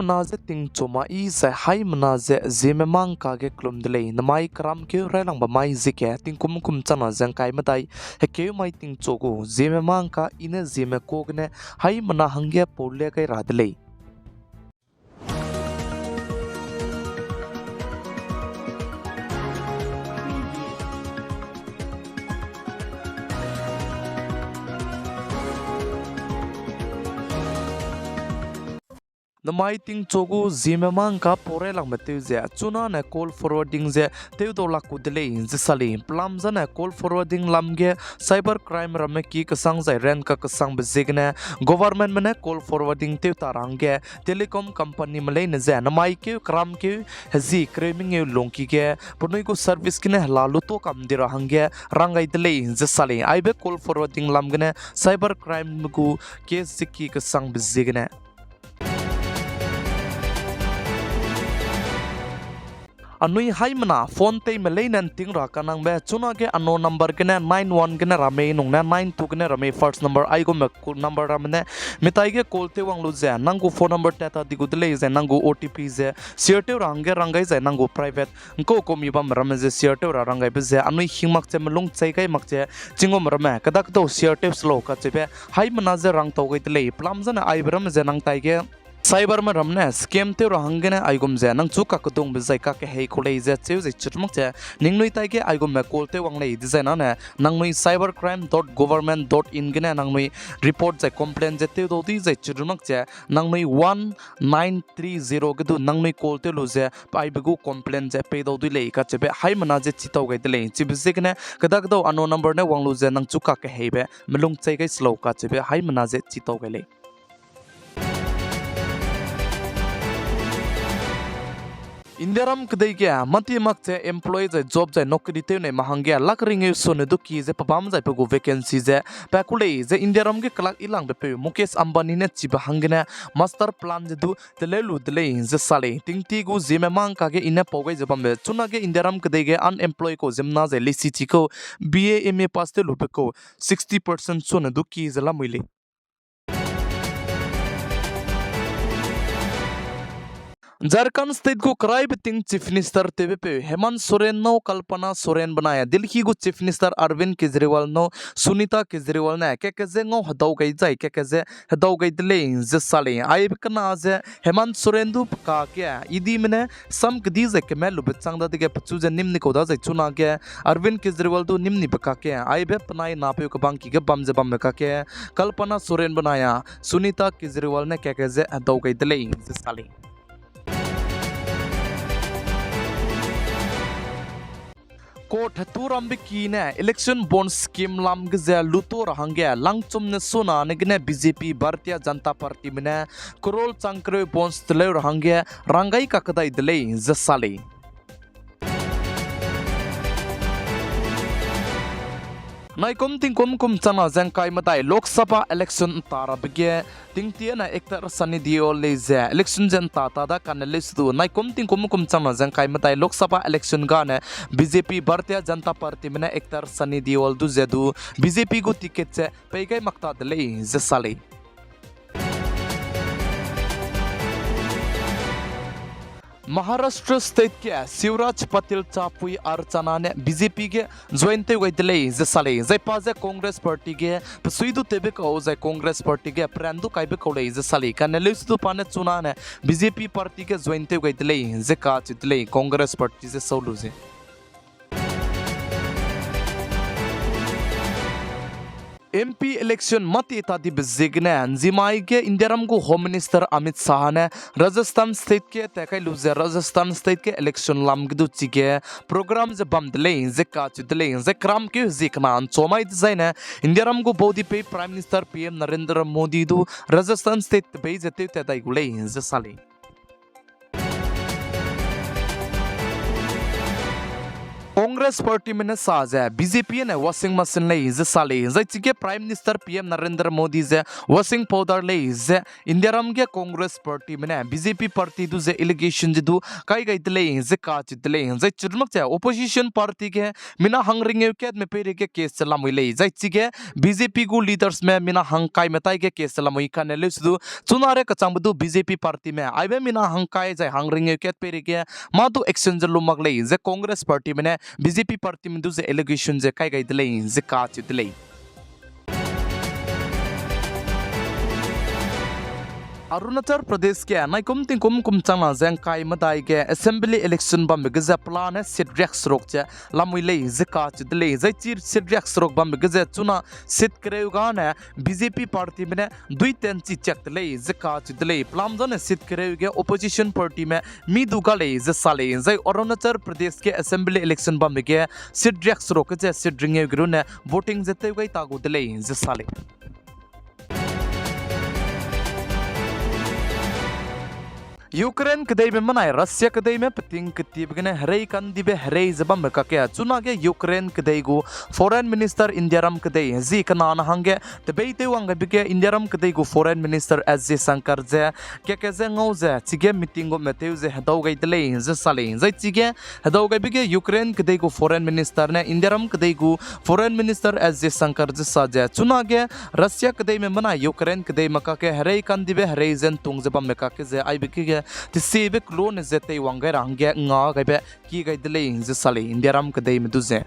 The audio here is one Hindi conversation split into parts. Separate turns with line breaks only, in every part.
manaze ting choma I sai hai manaze zeme mang ka ge klum delay namai kram ke relang ba mai zike ting kum chana jang kai matai he ke mai ting chogo zeme mang ka ine zeme kogne hai mana hangge pole kai radlei namai ting chogu zeme mang ka pore lang mate je chuna na call forwarding je teu do la ku delay je sali plam jana call forwarding lamge cyber crime rame ki kasang jai ren ka kasang bezigne government mane call forwarding teu tarange telecom company male ne je namai ke kram ke hazi cramming e longki ke ponoi ko service kine lalu to kam dira hange rangai delay je sali aibe call forwarding lamgne cyber crime ku case ki kasang bezigne anui hai mana phone te malay nan ting ra kanang be chuna ke ano number ke na 91 ke na rame nong na 92 ke na rame first number ai go me number ramne mitai ke call te wang lu je nangu phone number ta ta digu dele je nangu otp je share te rangai je nangu private ko komi bam rame je share te rangai be je anui hingmak che malung chai kai mak che chingom rame kadak to share te slow ka che be hai mana je rang to gai dele plam jana ai bram je nang tai ke cyber ma ramne scam te rahangene aigum je nang chu ka kutung be zai ka ke hei khulei je cheu je chutmuk che ningnui tai ke aigum me call te wanglei design na nangnui cybercrime.government.in gene nangnui report je complaint je te do di je chutmuk che nangnui 1930 ge du nangnui call te lu je pai begu complaint je pe do di lei ka che be hai mana je chitau ge de lei chi be je gene kadak do ano number ne wanglu je nang chu ka ke hei be melung chai ge slow ka che be hai mana je chitau ge lei Indiaram kadai ke mati mak che employee je job je nokri te ne mahangya lakring e sone du ki je papam je pego vacancy je pakule je Indiaram ke klak ilang be pe Mukesh Ambani ne chiba hangena master plan je du telelu dele je sale tingti gu zeme mang ka ge ine pogai je bambe chuna ge Indiaram kadai ge unemployed ko jemna je lisi chi ko BA MA pass te lupe ko 60% sone du ki je la muile Jharkhand state को कराई बिटिंग चीफ मिनिस्टर तेबे पे हेमंत सोरेन नो कल्पना सोरेन बनाया दिल्ली को चीफ मिनिस्टर अरविंद केजरीवाल नो सुनीता केजरीवाल ने के जे ngो हदाव गई जाय के जे हदाव गई दिले जे साले आई बिकना जे हेमंत सोरेन दु का के इदी मने सम गदी जे के मेलु बचंग दा दिगे पचु जे निम्नि को दा जे चुना के अरविंद केजरीवाल दु निम्नि बका के आई बे पनाई नापे को बांकी के बम जे बम का के कल्पना सोरेन बनाया सुनीता केजरीवाल ने के जे हदाव गई दिले जे साले कोट तुरंब की ने इलेक्शन बॉन्ड स्कीम लाम गजे लुतो रहंगे लंगचुम ने सोना ने बीजेपी भारतीय जनता पार्टी में करोल चंक्रे बॉन्ड्स तले रहंगे रंगाई का कदाई दले जसाले नाइकुम तिंकुम कुम चना जंकाई मताई लोकसभा इलेक्शन तारबगे तिंगतिया एक्टर सनी दियोल लेजे इलेक्शन जनता तादा कानलिस दु नाइकुम तिंकुम कुम चना जंकाई मताई लोकसभा इलेक्शन गाने बीजेपी भारतीय जनता पार्टी में एक्टर सनी दियोल दु जेदु बीजेपी को टिकट से पैगाई मक्ता दले जसाले महाराष्ट्र स्टेट के शिवराज पटेल चापुई अर्चना ने बीजेपी के ज्वाइंटे गइदले जसाले जय पाजे कांग्रेस पार्टी के सुइदु तेबे को जय कांग्रेस पार्टी के प्रांदु काइबे कोले जसाले कानलिस दु पाने चुना ने बीजेपी पार्टी के ज्वाइंटे गइदले जे का चितले कांग्रेस पार्टी से सौलु जे MP इलेक्शन मती तादी बिजिगने जिमाई के इंडियारम को होम मिनिस्टर अमित शाह ने राजस्थान स्टेट के तकाई लुजे राजस्थान स्टेट के इलेक्शन लामगदु चिगे प्रोग्राम जे बमदले जे काचदले जे क्राम के जिकना चोमाई डिजाइन इंडियारम को बोदी पे prime minister PM Narendra Modi दु राजस्थान स्टेट पे जते तदाई गुले जे साले कांग्रेस पार्टी में साजे बीजेपी ने वॉशिंग मशीन ले इज साले जै चिके prime minister PM Narendra Modi जे वॉशिंग पाउडर ले इज इंडिया रम के कांग्रेस पार्टी में बीजेपी पार्टी दु जे एलिगेशन जदु काई गई तले इज का चितले जै चिरमक जे ओपोजिशन पार्टी के मिना हंगरिंग के में पेरे के केस चला मुले जै चिके बीजेपी को लीडर्स में मिना हंकाई मताई के केस चला मुई काने ले सुदु चुनारे कचांबदु बीजेपी पार्टी में आइबे मिना हंकाई जै हंगरिंग के पेरे के मादु एक्सचेंज लुमक ले जे कांग्रेस पार्टी में बीजेपी पार्टी में दूसरे एलिगेशन जे काय गई दिले जे का चितले अरुणाचल प्रदेश के नाइकुम तिंकुम कुमचांगना जेंकाई मदाई के असेंबली इलेक्शन बम गजे प्लान सिट रेक्स रोक चे लामुइले जिका चिदले जै चिर सिट रेक्स रोक बम गजे चुना सिट करेउगा ने बीजेपी पार्टी में दुई तेंची चेकले जिका चिदले प्लाम जने सिट करेउगे ओपोजिशन पार्टी में मी दुगाले जे साले जै अरुणाचल प्रदेश के असेंबली इलेक्शन बम के सिट रेक्स रोक जे सिट रिंगे गुरु ने वोटिंग जते गई तागु दिले जे साले यूक्रेन कदई में मनाए रशिया कदई में पतिंग कतीबगने हरे कंदिबे हरे जबम कके चुना के यूक्रेन कदई गु फॉरेन मिनिस्टर इंडियारम कदई जी कनान हंगे तबेते वंग बिके इंडियारम कदई गु foreign minister S Jaishankar जे के जे ngau जे चिगे मीटिंग गो मेतेउ जे हदौ गई तले जे साले जे चिगे हदौ गई बिके यूक्रेन कदई गु फॉरेन मिनिस्टर ने इंडियारम कदई गु foreign minister S Jaishankar जे साजे चुना के रशिया कदई में मना यूक्रेन कदई मका के हरे कंदिबे हरे जन तुंग जबम मका के जे आई बिके तिसेबे क्लोन जेते वांगे रांगे nga गबे की गई दिले जे साले इंडियारम कदई में दुजे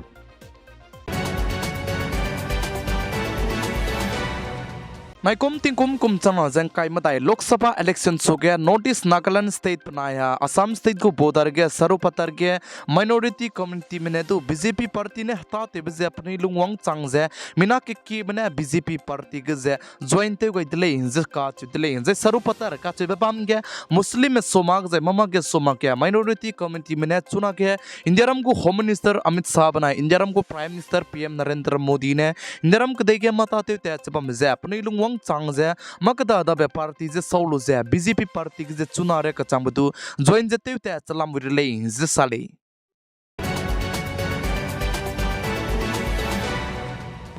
नाइकुम तिंकुम कुमचना जेंकाई मदाई लोकसभा इलेक्शन सोगे नॉर्थ नागालैंड स्टेट बनाया असम स्टेट को बोदर के सरुपतर के माइनॉरिटी कम्युनिटी में तो बीजेपी पार्टी ने हटाते बजे अपनी लुंगवांग चांगजे मिना की बने बीजेपी पार्टी के जे ज्वाइन ते गई दिले जे का दिले जे सरुपतर का चे बम के मुस्लिम सोमाग जे ममा के सोमा के माइनॉरिटी कम्युनिटी में चुना के इंडियारम को होम मिनिस्टर अमित शाह बनाए इंडियारम को prime minister PM Narendra Modi ने इंडियारम को देके मताते ते बम जे अपनी लुंगवांग चांगजे मकदा दा पार्टी जे सौलु जे बीजेपी पार्टी जे चुनारे का चांबदु ज्वाइन जते ते चलाम विरले जे साले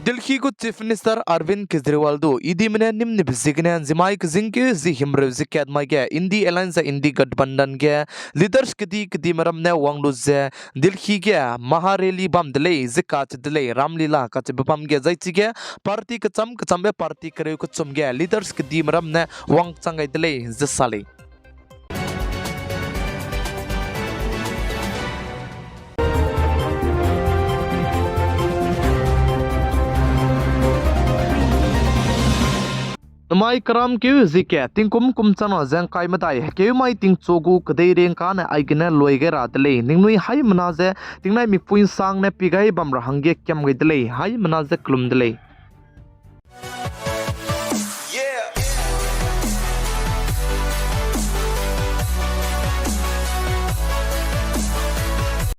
दिल्ली को चीफ मिनिस्टर अरविंद केजरीवाल दो इदी में निम्न बिजिगने जिमाइक जिंके जि हिमरे जिकेद माइके इंडी अलायंस इंडी गठबंधन के लीडर्स कदी मरम ने वांगलु जे दिल्ली के महारेली बम दले जिकाच दले रामलीला कच बम के जैची के पार्टी कचम बे पार्टी करे कचम के लीडर्स कदी मरम ने वांग चंगाई दले जसाले माई करम क्यों जिके तिंकुम कुमचना जेंकाई मताई क्यों माई तिंग चोगु कदई रेंग का ने आइगने लोइगे रातले निंगनुई हाई मनाजे तिंगनाई मिपुइन सांग ने पिगाई बम रहंगे क्यम गइदले हाई मनाजे क्लुमदले